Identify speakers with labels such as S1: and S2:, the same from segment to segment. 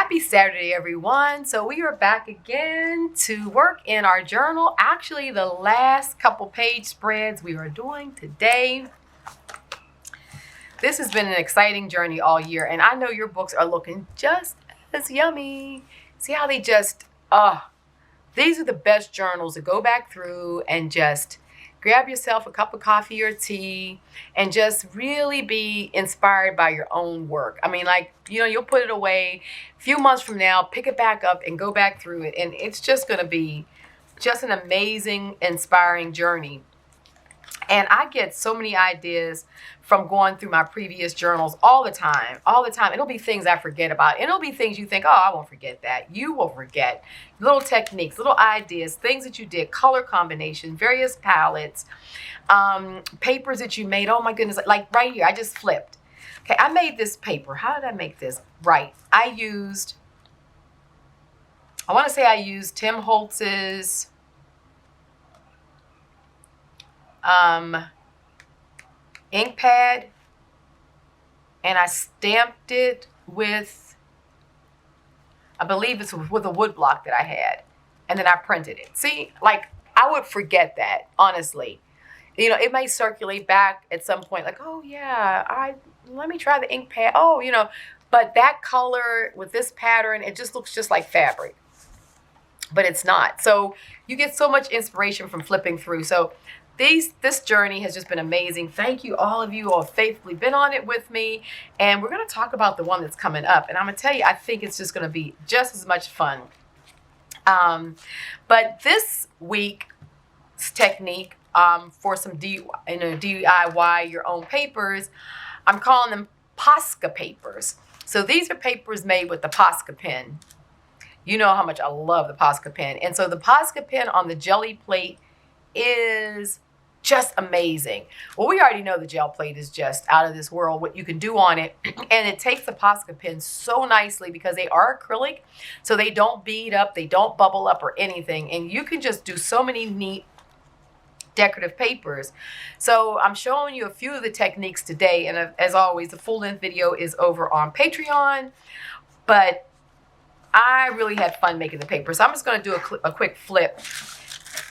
S1: Happy Saturday, everyone. So we are back again to work in our journal. Actually, the last couple page spreads we are doing today. This has been an exciting journey all year, and I know your books are looking just as yummy. See how they just, these are the best journals to go back through and just grab yourself a cup of coffee or tea and just really be inspired by your own work. I mean, like, you know, you'll put it away a few months from now, pick it back up and go back through it. And it's just going to be just an amazing, inspiring journey. And I get so many ideas from going through my previous journals all the time. It'll be things I forget about. It'll be things you think, oh, I won't forget that. You will forget. Little techniques, little ideas, things that you did, color combination, various palettes, papers that you made. Oh my goodness, like right here, I just flipped. Okay, I made this paper. How did I make this? Right, I want to say I used Tim Holtz's ink pad, and I stamped it with, I believe it's with a wood block that I had, and then I printed it. See, like, I would forget that, honestly. You know, it may circulate back at some point, like, oh yeah, let me try the ink pad. Oh, you know, but that color with this pattern, it just looks just like fabric, but it's not. So you get so much inspiration from flipping through. So this journey has just been amazing. Thank you, all of you who have faithfully been on it with me. And we're going to talk about the one that's coming up. And I'm going to tell you, I think it's just going to be just as much fun. But this week's technique for some DIY your own papers, I'm calling them Posca papers. So these are papers made with the Posca pen. You know how much I love the Posca pen. And so the Posca pen on the jelly plate is just amazing. Well, we already know the gel plate is just out of this world, what you can do on it. And it takes the Posca pen so nicely because they are acrylic, so they don't bead up, they don't bubble up or anything. And you can just do so many neat decorative papers. So I'm showing you a few of the techniques today. And as always, the full-length video is over on Patreon. But I really had fun making the paper. So I'm just going to do a quick flip.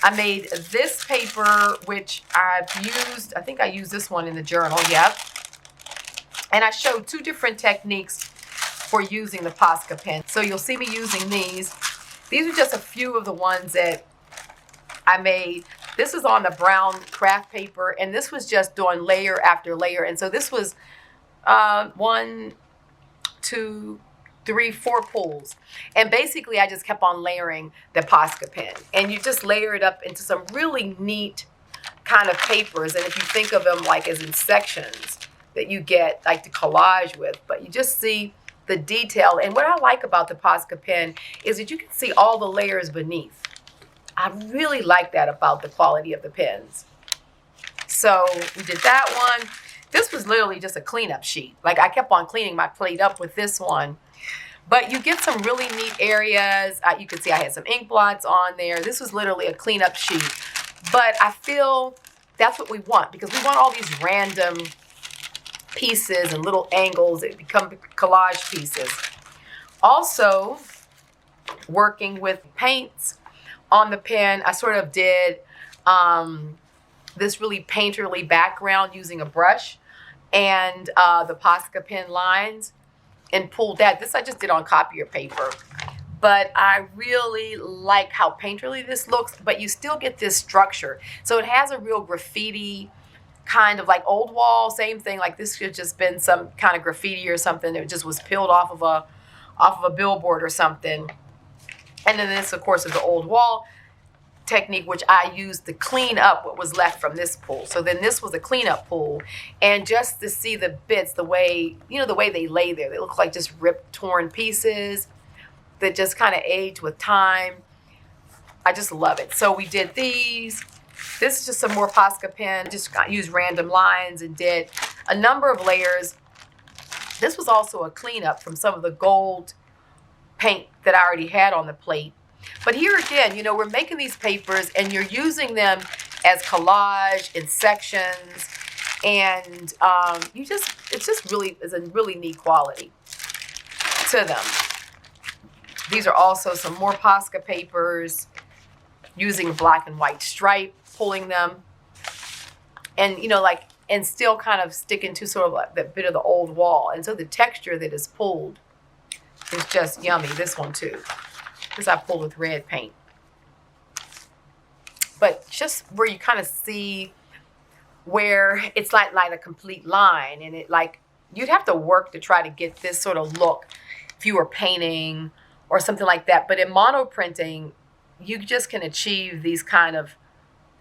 S1: I made this paper, which I've used, I think I used this one in the journal, yep. And I showed two different techniques for using the Posca pen. So you'll see me using these. These are just a few of the ones that I made. This is on the brown craft paper, and this was just doing layer after layer. And so this was 1, 2, 3, 4 pulls. And basically I just kept on layering the Posca pen, and you just layer it up into some really neat kind of papers. And if you think of them like as in sections that you get like to collage with, but you just see the detail. And what I like about the Posca pen is that you can see all the layers beneath. I really like that about the quality of the pens. So we did that one. This was literally just a cleanup sheet. Like, I kept on cleaning my plate up with this one. But you get some really neat areas. You can see I had some ink blots on there. This was literally a cleanup sheet. But I feel that's what we want, because we want all these random pieces and little angles that become collage pieces. Also, working with paints on the pen, I sort of did this really painterly background using a brush and the Posca pen lines, and pulled that. This I just did on copier paper, but I really like how painterly this looks, but you still get this structure. So it has a real graffiti kind of like old wall, same thing. Like this could have just been some kind of graffiti or something that just was peeled off of a billboard or something. And then this, of course, is the old wall technique, which I used to clean up what was left from this pull. So then this was a cleanup pull, and just to see the bits, the way, you know, the way they lay there, they look like just ripped, torn pieces that just kind of age with time. I just love it. So we did these. This is just some more Posca pen, just used random lines and did a number of layers. This was also a cleanup from some of the gold paint that I already had on the plate. But here again, you know, we're making these papers and you're using them as collage in sections, and it's just really is a really neat quality to them. These are also some more Posca papers using black and white stripe, pulling them. And, you know, like, and still kind of sticking to sort of like that bit of the old wall. And so the texture that is pulled is just yummy. This one too, because I pulled with red paint. But just where you kind of see where it's like a complete line, and it like, you'd have to work to try to get this sort of look if you were painting or something like that. But in monoprinting, you just can achieve these kind of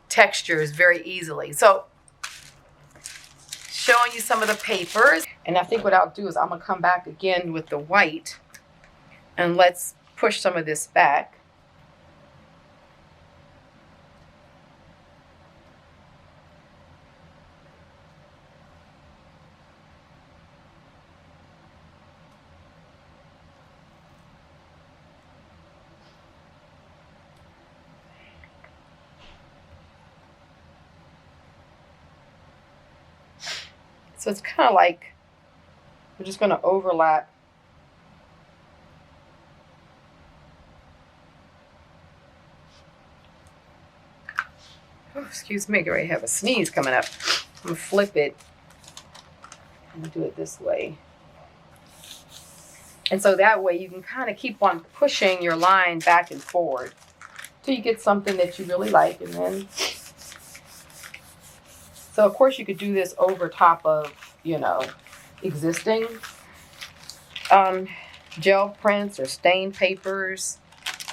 S1: textures very easily. So showing you some of the papers. And I think what I'll do is I'm gonna come back again with the white, and let's push some of this back. So it's kind of like we're just going to overlap. Oh, excuse me, I already have a sneeze coming up. I'm going to flip it and do it this way. And so that way you can kind of keep on pushing your line back and forward till you get something that you really like. And then, so of course you could do this over top of, you know, existing gel prints or stained papers.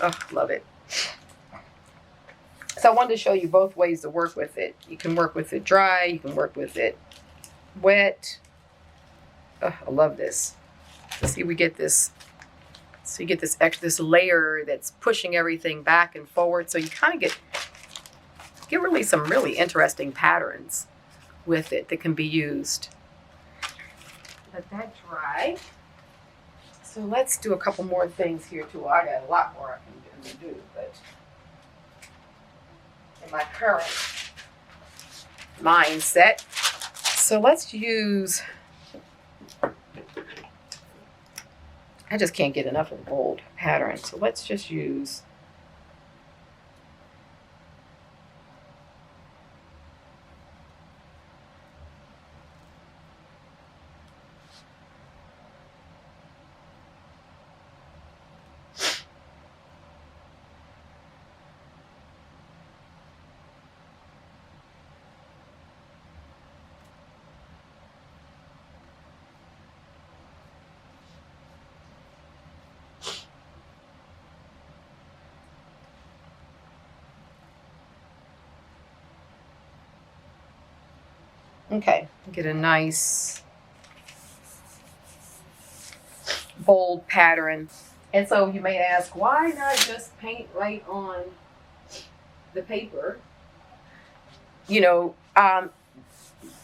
S1: Oh, love it. So I wanted to show you both ways to work with it. You can work with it dry, you can work with it wet. Oh, I love this. So see, we get this, so you get this extra, this layer that's pushing everything back and forward. So you kind of get really some really interesting patterns with it that can be used. Let that dry. So let's do a couple more things here too. I got a lot more I can do, but in my current mindset. So let's use, I just can't get enough of the bold pattern. So let's just use okay, get a nice bold pattern. And so you may ask, why not just paint right on the paper? You know,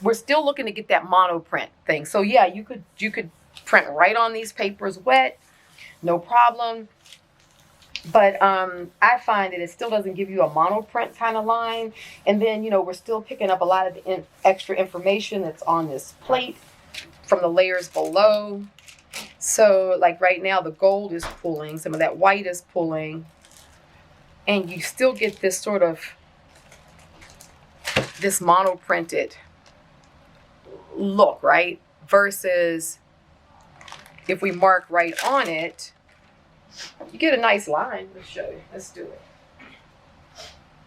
S1: we're still looking to get that monoprint thing. So yeah, you could print right on these papers wet, no problem. But I find that it still doesn't give you a monoprint kind of line. And then, you know, we're still picking up a lot of the extra information that's on this plate from the layers below. So like right now, the gold is pulling, some of that white is pulling. And you still get this sort of, this monoprinted look, right? Versus if we mark right on it, you get a nice line. Let's show you. Let's do it.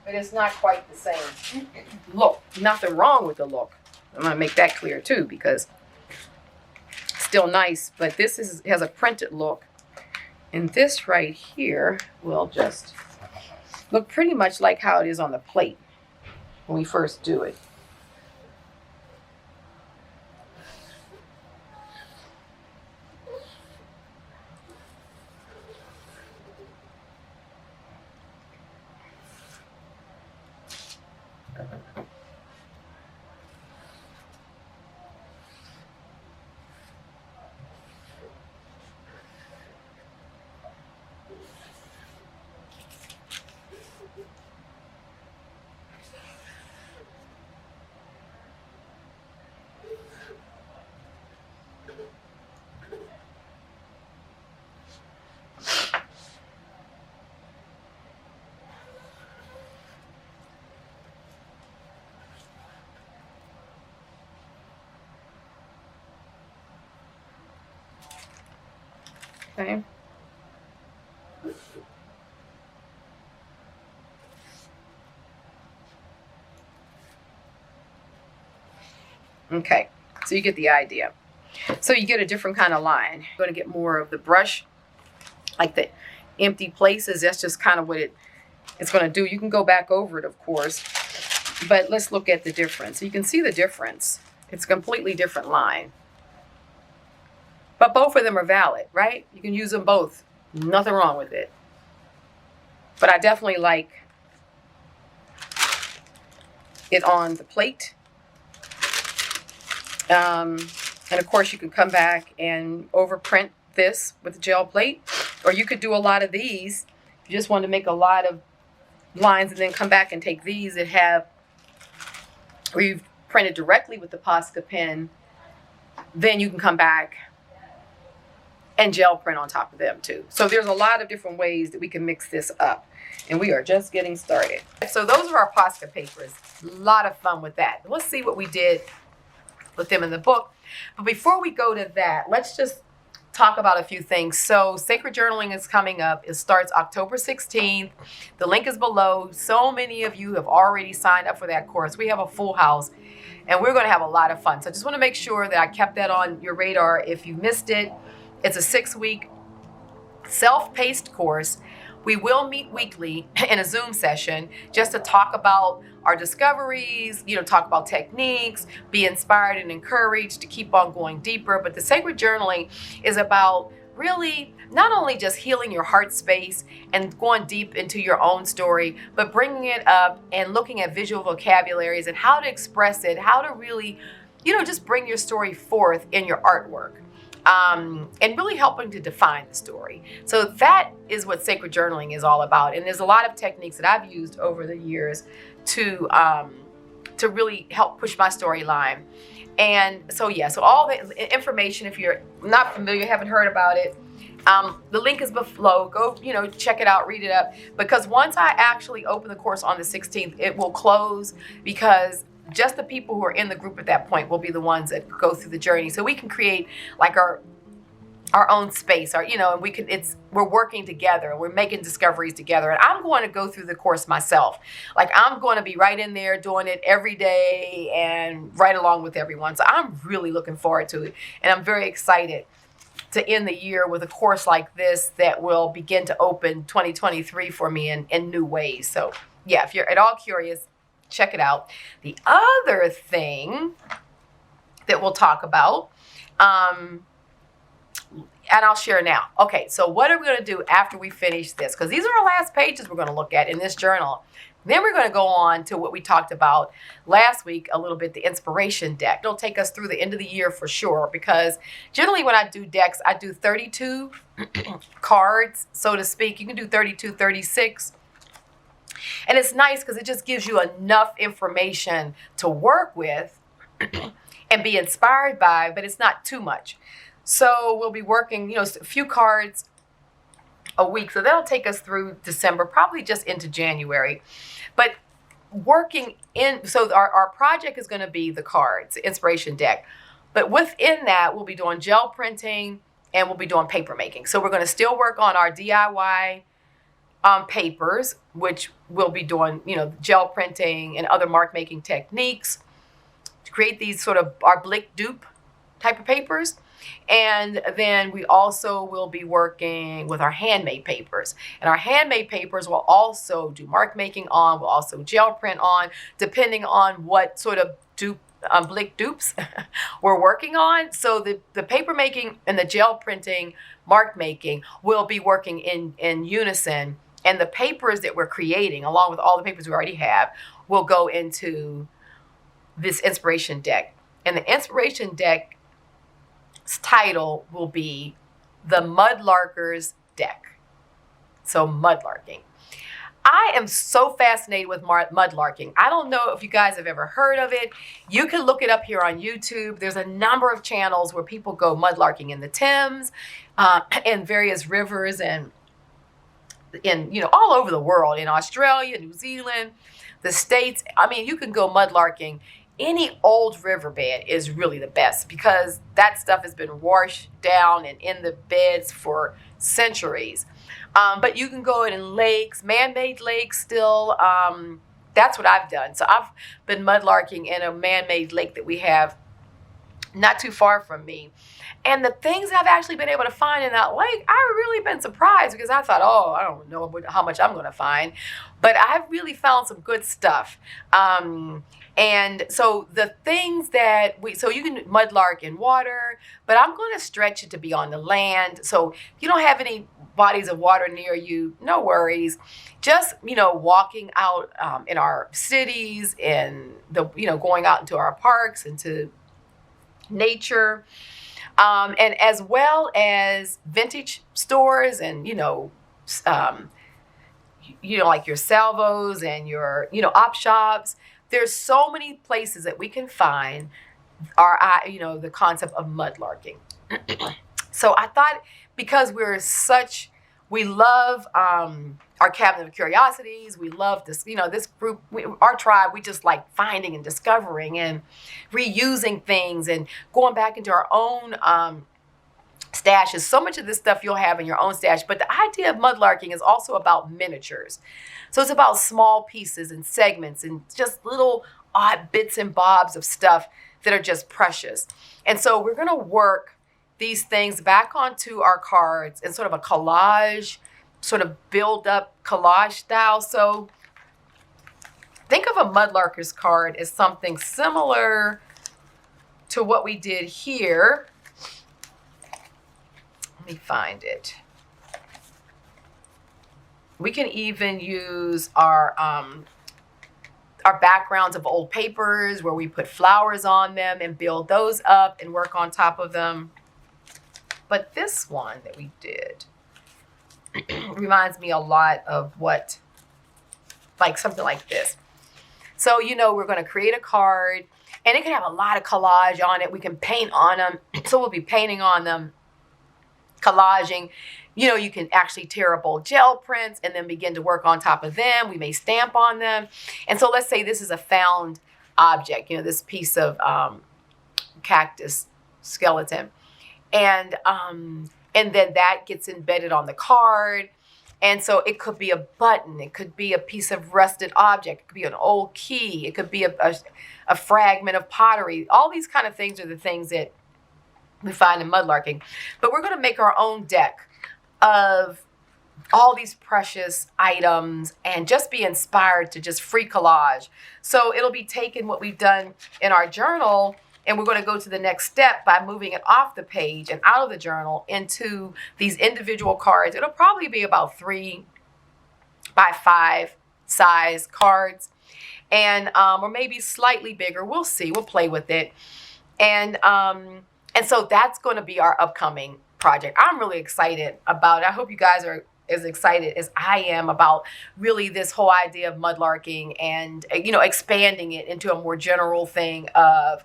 S1: But it's not quite the same look. Nothing wrong with the look. I'm going to make that clear too, because it's still nice. But this has a printed look. And this right here will just look pretty much like how it is on the plate when we first do it. Okay. Okay, so you get the idea. So you get a different kind of line. You're going to get more of the brush, like the empty places. That's just kind of what it's going to do. You can go back over it, of course, but let's look at the difference. So you can see the difference. It's a completely different line. But both of them are valid, right? You can use them both. Nothing wrong with it. But I definitely like it on the plate. And of course you can come back and overprint this with a gel plate, or you could do a lot of these. If you just want to make a lot of lines and then come back and take these that have, where you've printed directly with the Posca pen, then you can come back and gel print on top of them too. So there's a lot of different ways that we can mix this up, and we are just getting started. So those are our Posca papers. A lot of fun with that. Let's see what we did with them in the book. But before we go to that, let's just talk about a few things. So Sacred Journaling is coming up. It starts October 16th. The link is below. So many of you have already signed up for that course. We have a full house, and we're going to have a lot of fun. So I just want to make sure that I kept that on your radar if you missed it. It's a 6-week self-paced course. We will meet weekly in a Zoom session just to talk about our discoveries, talk about techniques, be inspired and encouraged to keep on going deeper. But the Sacred Journaling is about really not only just healing your heart space and going deep into your own story, but bringing it up and looking at visual vocabularies and how to express it, how to really, just bring your story forth in your artwork. And really helping to define the story. So that is what Sacred Journaling is all about. And there's a lot of techniques that I've used over the years to really help push my storyline. And so, yeah, so all the information, if you're not familiar, haven't heard about it, the link is below. Go, check it out, read it up. Because once I actually open the course on the 16th, it will close, because just the people who are in the group at that point will be the ones that go through the journey. So we can create like our own space, and we're working together, we're making discoveries together. And I'm going to go through the course myself. Like, I'm going to be right in there doing it every day and right along with everyone. So I'm really looking forward to it. And I'm very excited to end the year with a course like this that will begin to open 2023 for me in new ways. So yeah, if you're at all curious, check it out. The other thing that we'll talk about, and I'll share now. Okay, so what are we going to do after we finish this? Because these are our last pages we're going to look at in this journal. Then we're going to go on to what we talked about last week a little bit, the inspiration deck. It'll take us through the end of the year for sure, because generally when I do decks, I do 32 cards, so to speak. You can do 32, 36. And it's nice because it just gives you enough information to work with and be inspired by, but it's not too much. So we'll be working, a few cards a week. So that'll take us through December, probably just into January. But working in, so our project is going to be the cards, the inspiration deck. But within that, we'll be doing gel printing and we'll be doing paper making. So we're going to still work on our DIY papers, which we'll be doing, gel printing and other mark making techniques to create these sort of our blick dupe type of papers. And then we also will be working with our handmade papers. And our handmade papers will also do mark making on, we'll also gel print on, depending on what sort of blick dupes we're working on. So the paper making and the gel printing, mark making will be working in unison. And the papers that we're creating, along with all the papers we already have, will go into this inspiration deck. And the inspiration deck's title will be the Mud Larkers deck. So mudlarking. I am so fascinated with mudlarking. I don't know if you guys have ever heard of it. You can look it up here on YouTube. There's a number of channels where people go mudlarking in the Thames, and various rivers, and all over the world, in Australia, New Zealand, the States. I mean, you can go mudlarking any old riverbed is really the best because that stuff has been washed down and in the beds for centuries. But you can go in lakes, man-made lakes still. That's what I've done. So I've been mudlarking in a man-made lake that we have not too far from me. And the things I've actually been able to find in that lake, I've really been surprised because I thought, oh, I don't know how much I'm going to find. But I've really found some good stuff. And so the things that so you can mudlark in water, but I'm going to stretch it to be on the land. So if you don't have any bodies of water near you, no worries. Just, walking out in our cities and going out into our parks, into nature. And as well as vintage stores and, like your salvos and your, op shops. There's so many places that we can find the concept of mudlarking. So I thought because we love our Cabinet of Curiosities. We love this, this group, our tribe, we just like finding and discovering and reusing things and going back into our own stashes. So much of this stuff you'll have in your own stash. But the idea of mudlarking is also about miniatures. So it's about small pieces and segments and just little odd bits and bobs of stuff that are just precious. And so we're going to work these things back onto our cards in sort of a collage, sort of build up collage style. So think of a mudlarker's card as something similar to what we did here. Let me find it. We can even use our backgrounds of old papers where we put flowers on them and build those up and work on top of them. But this one that we did reminds me a lot of something like this. So, we're going to create a card and it can have a lot of collage on it. We can paint on them. So we'll be painting on them, collaging. You can actually tear up old gel prints and then begin to work on top of them. We may stamp on them. And so let's say this is a found object, this piece of cactus skeleton. And then that gets embedded on the card. And so it could be a button. It could be a piece of rusted object. It could be an old key. It could be a fragment of pottery. All these kind of things are the things that we find in mudlarking. But we're going to make our own deck of all these precious items and just be inspired to just free collage. So it'll be taking what we've done in our journal, and we're going to go to the next step by moving it off the page and out of the journal into these individual cards. It'll probably be about 3 by 5 size cards, and or maybe slightly bigger. We'll see. We'll play with it. And so that's going to be our upcoming project. I'm really excited about it. I hope you guys are as excited as I am about really this whole idea of mudlarking and, expanding it into a more general thing of,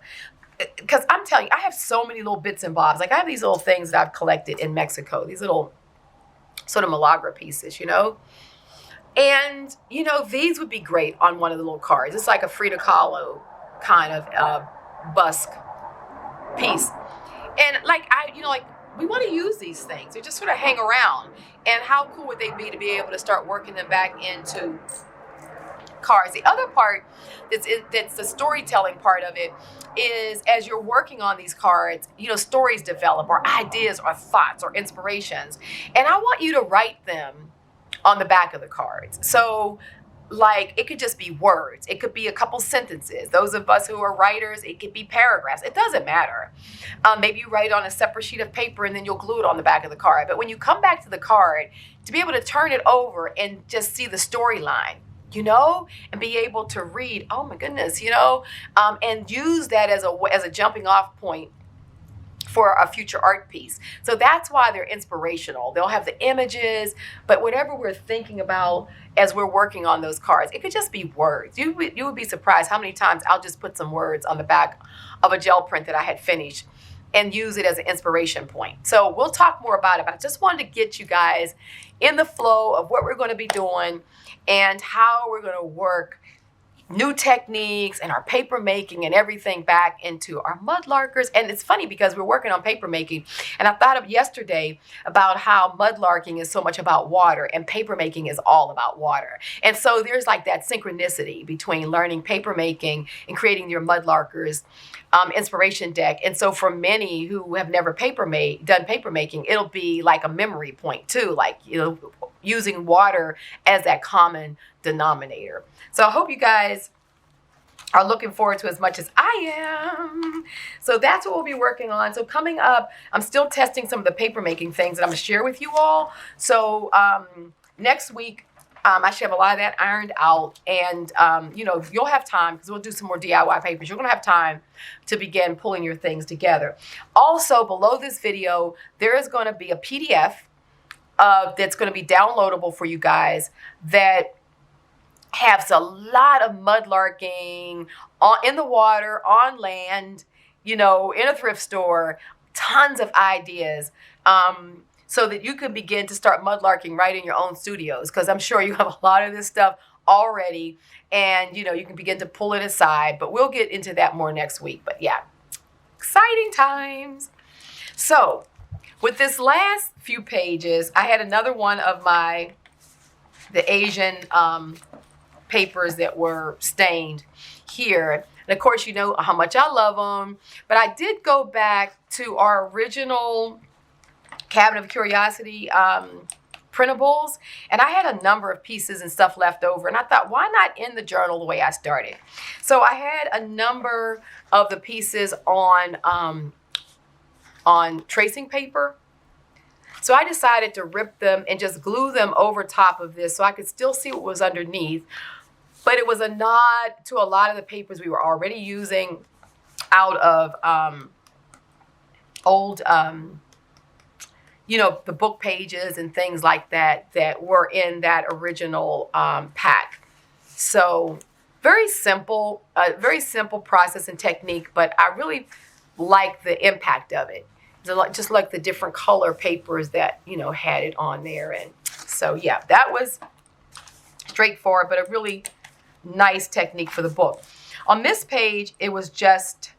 S1: because I'm telling you, I have so many little bits and bobs. Like I have these little things that I've collected in Mexico, these little sort of Milagro pieces, and, these would be great on one of the little cards. It's like a Frida Kahlo kind of busk piece. And we want to use these things. They just sort of hang around. And how cool would they be to be able to start working them back into cards? The other part that's the storytelling part of it is as you're working on these cards, stories develop, or ideas or thoughts or inspirations. And I want you to write them on the back of the cards. So it could just be words. It could be a couple sentences. Those of us who are writers, it could be paragraphs. It doesn't matter. Maybe you write on a separate sheet of paper and then you'll glue it on the back of the card. But when you come back to the card, to be able to turn it over and just see the storyline, and be able to read, oh my goodness, and use that as a jumping off point for a future art piece. So that's why they're inspirational. They'll have the images, but whatever we're thinking about as we're working on those cards, it could just be words. You would be surprised how many times I'll just put some words on the back of a gel print that I had finished and use it as an inspiration point. So we'll talk more about it, but I just wanted to get you guys in the flow of what we're going to be doing and how we're going to work new techniques and our paper making and everything back into our mud larkers. And it's funny because we're working on paper making, and I thought of yesterday about how mud larking is so much about water and paper making is all about water. And so there's like that synchronicity between learning paper making and creating your mud larkers inspiration deck. And so for many who have never done paper making, it'll be like a memory point too, like, you know, using water as that common denominator. So I hope you guys are looking forward to as much as I am. So that's what we'll be working on. So coming up, I'm still testing some of the paper making things that I'm gonna share with you all. So next week, I should have a lot of that ironed out, and you know, you'll have time because we'll do some more DIY papers. You're gonna have time to begin pulling your things together. Also, below this video, there is going to be a PDF that's going to be downloadable for you guys that has a lot of mud larking in the water, on land, you know, in a thrift store, tons of ideas. So that you can begin to start mudlarking right in your own studios, because I'm sure you have a lot of this stuff already, and you know, you can begin to pull it aside, but we'll get into that more next week. But yeah, exciting times. So with this last few pages, I had another one of the Asian papers that were stained here. And of course, you know how much I love them, but I did go back to our original Cabinet of Curiosity printables, and I had a number of pieces and stuff left over, and I thought, why not end the journal the way I started? So I had a number of the pieces on tracing paper. So I decided to rip them and just glue them over top of this so I could still see what was underneath. But it was a nod to a lot of the papers we were already using out of old you know, the book pages and things like that that were in that original pack. So very simple process and technique, but I really like the impact of it. Just like the different color papers that, you know, had it on there. And so, yeah, that was straightforward, but a really nice technique for the book. On this page, it was just,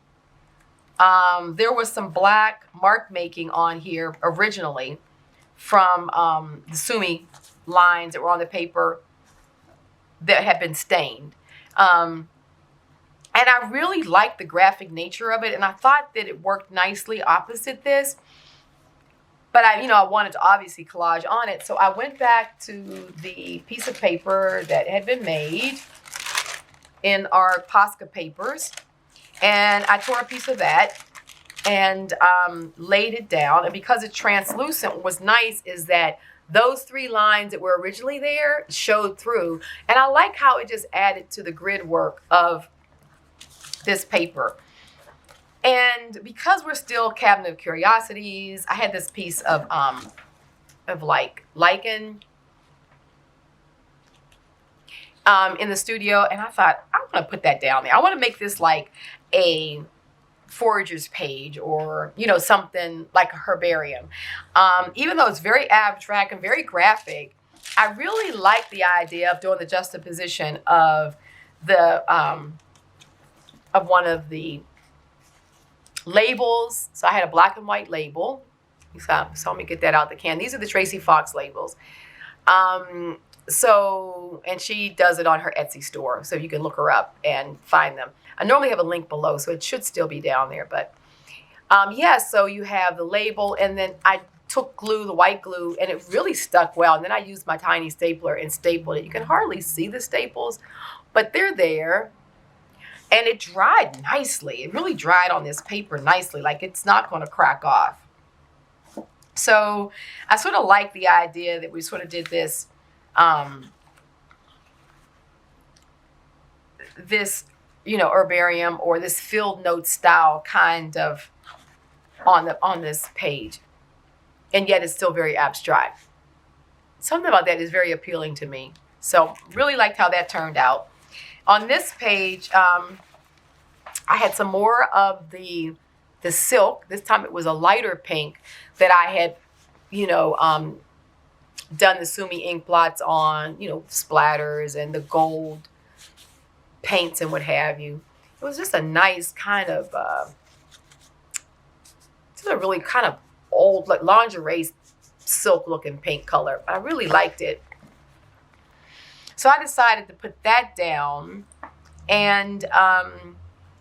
S1: there was some black mark making on here originally from the 𝐒𝐚𝐜𝐿 lines that were on the paper that had been stained. And I really liked the graphic nature of it, and I thought that it worked nicely opposite this. But I wanted to obviously collage on it, so I went back to the piece of paper that had been made in our Posca papers, and I tore a piece of that and laid it down. And because it's translucent, what was nice is that those three lines that were originally there showed through, and I like how it just added to the grid work of this paper. And because we're still Cabinet of Curiosities, I had this piece of like lichen in the studio, and I thought, I want to put that down there. I want to make this like a forager's page, or something like a herbarium. Even though it's very abstract and very graphic, I really like the idea of doing the juxtaposition of the of one of the labels. So I had a black and white label. So let me get that out the can. These are the Tracy Fox labels. And she does it on her Etsy store, so you can look her up and find them. I normally have a link below, so it should still be down there. But so you have the label, and then I took glue, the white glue, and it really stuck well. And then I used my tiny stapler and stapled it. You can hardly see the staples, but they're there. And it dried nicely. It really dried on this paper nicely, like it's not going to crack off. So I sort of like the idea that we sort of did this, herbarium or this field note style kind of on this page, and yet it's still very abstract. Something about that is very appealing to me. So really liked how that turned out. On this page, I had some more of the silk. This time it was a lighter pink that I had, done the 𝐒𝐚𝐜𝐿 ink blots on, splatters and the gold paints and what have you. It was just a nice kind of, just a really kind of old, like lingerie silk looking paint color. I really liked it. So I decided to put that down, and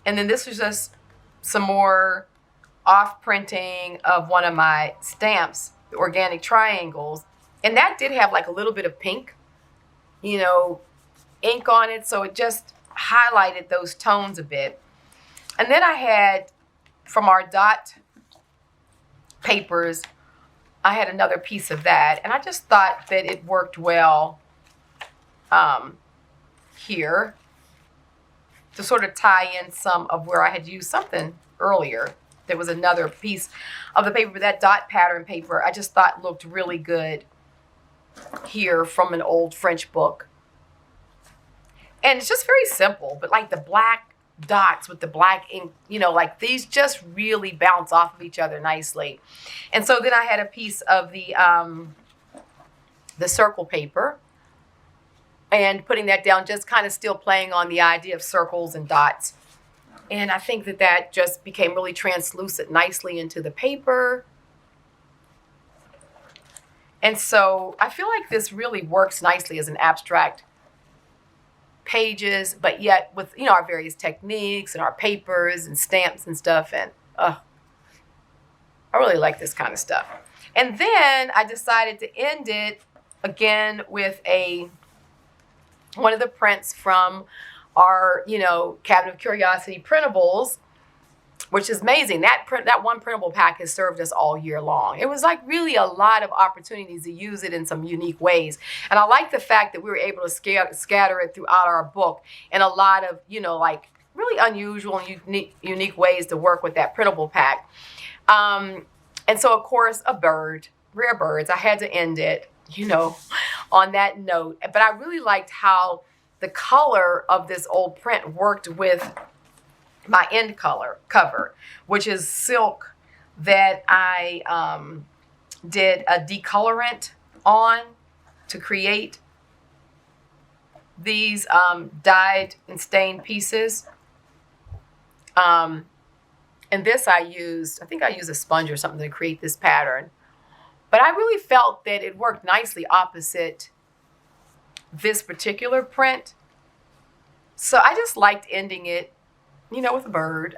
S1: then this was just some more off printing of one of my stamps, the organic triangles, and that did have like a little bit of pink, you know, ink on it, so it just highlighted those tones a bit. And then I had, from our dot papers, I had another piece of that, and I just thought that it worked well here to sort of tie in some of where I had used something earlier. There was another piece of the paper, that dot pattern paper, I just thought looked really good here from an old French book. And it's just very simple, but like the black dots with the black ink, you know, like these just really bounce off of each other nicely. And so then I had a piece of the circle paper, and putting that down, just kind of still playing on the idea of circles and dots. And I think that that just became really translucent nicely into the paper. And so I feel like this really works nicely as an abstract pages, but yet with, you know, our various techniques and our papers and stamps and stuff. And I really like this kind of stuff. And then I decided to end it again with one of the prints from our, you know, Cabinet of Curiosity printables, which is amazing. That one printable pack has served us all year long. It was like really a lot of opportunities to use it in some unique ways. And I like the fact that we were able to scatter it throughout our book in a lot of, you know, like really unusual and unique ways to work with that printable pack. And so, of course, a bird, rare birds. I had to end it, you know, on that note. But I really liked how the color of this old print worked with my end cover, which is silk that I did a decolorant on to create these dyed and stained pieces. And this I think I used a sponge or something to create this pattern. But I really felt that it worked nicely opposite this particular print. So I just liked ending it, you know, with a bird.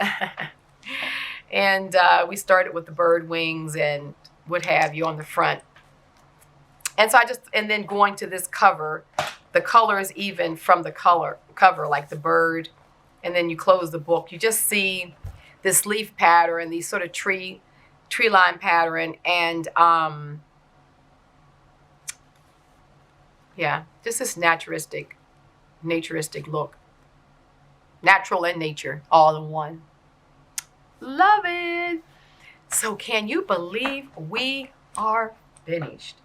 S1: And we started with the bird wings and what have you on the front. And so and then going to this cover, the colors even from the cover, like the bird, and then you close the book, you just see this leaf pattern, these sort of tree line pattern, and yeah, just this naturistic look. Natural and nature all in one. Love it. So can you believe we are finished?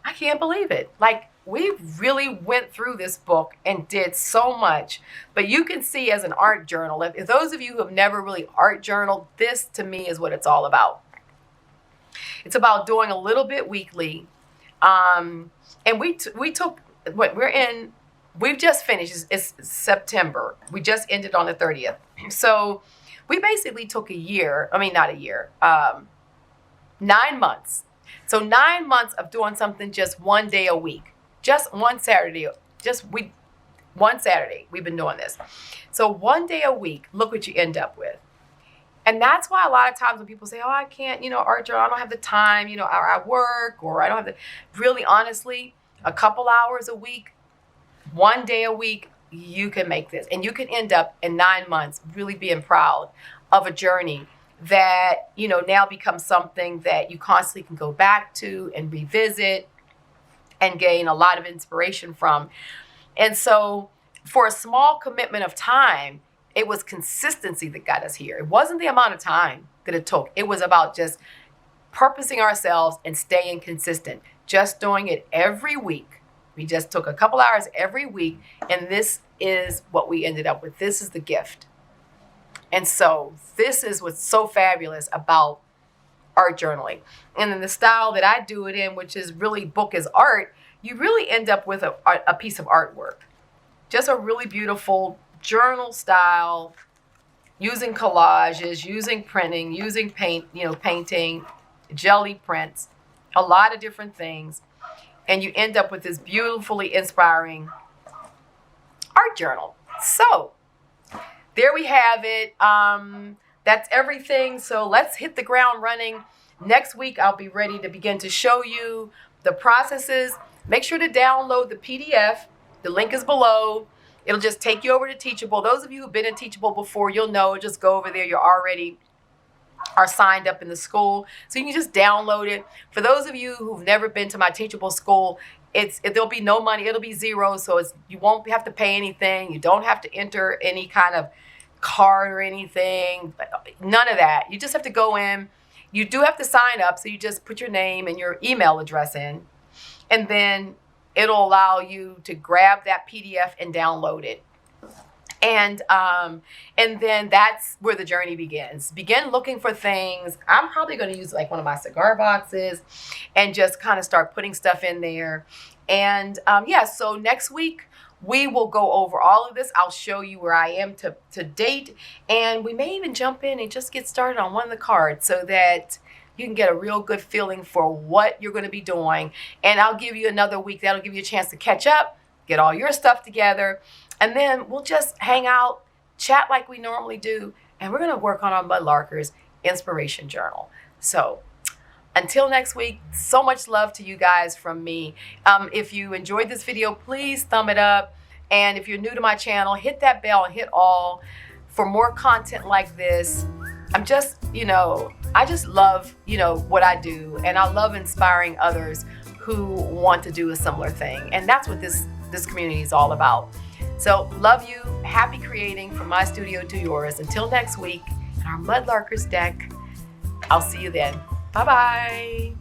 S1: I can't believe it. Like, we really went through this book and did so much. But you can see as an art journal, if those of you who have never really art journaled, this to me is what it's all about. It's about doing a little bit weekly. And we took what we've just finished. It's September. We just ended on the 30th. So we basically took a year. I mean, not a year. 9 months. So 9 months of doing something just one day a week. Just one Saturday. One Saturday we've been doing this. So one day a week, look what you end up with. And that's why a lot of times when people say, oh, I can't, you know, art journal, I don't have the time, you know, or I work, or I don't have the, really honestly, a couple hours a week, one day a week, you can make this. And you can end up in 9 months really being proud of a journey that, you know, now becomes something that you constantly can go back to and revisit and gain a lot of inspiration from. And so for a small commitment of time, it was consistency that got us here. It wasn't the amount of time that it took. It was about just purposing ourselves and staying consistent, just doing it every week. We just took a couple hours every week, and this is what we ended up with. This is the gift. And so this is what's so fabulous about art journaling. And in the style that I do it in, which is really book is art, you really end up with a piece of artwork. just a really beautiful journal style, using collages, using printing, using paint, painting, jelly prints, a lot of different things. And you end up with this beautifully inspiring art journal. So there we have it. That's everything. So let's hit the ground running. Next week, I'll be ready to begin to show you the processes. Make sure to download the PDF. The link is below. It'll just take you over to Teachable. Those of you who've been in Teachable before, you'll know. Just go over there. You already are signed up in the school, so you can just download it. For those of you who've never been to my Teachable school, there'll be no money. It'll be zero, so you won't have to pay anything. You don't have to enter any kind of card or anything. None of that. You just have to go in. You do have to sign up, so you just put your name and your email address in, and then it'll allow you to grab that PDF and download it. And then that's where the journey begins. Begin looking for things. I'm probably going to use like one of my cigar boxes and just kind of start putting stuff in there. And yeah, so next week we will go over all of this. I'll show you where I am to date. And we may even jump in and just get started on one of the cards so that you can get a real good feeling for what you're going to be doing. And I'll give you another week. That'll give you a chance to catch up, get all your stuff together. And then we'll just hang out, chat like we normally do, and we're going to work on our Mud Larkers Inspiration Journal. So until next week, so much love to you guys from me. If you enjoyed this video, please thumb it up. And if you're new to my channel, hit that bell and hit all for more content like this. I'm just, I just love, what I do. And I love inspiring others who want to do a similar thing. And that's what this community is all about. So love you. Happy creating from my studio to yours. Until next week, in our Mud Larkers deck. I'll see you then. Bye-bye.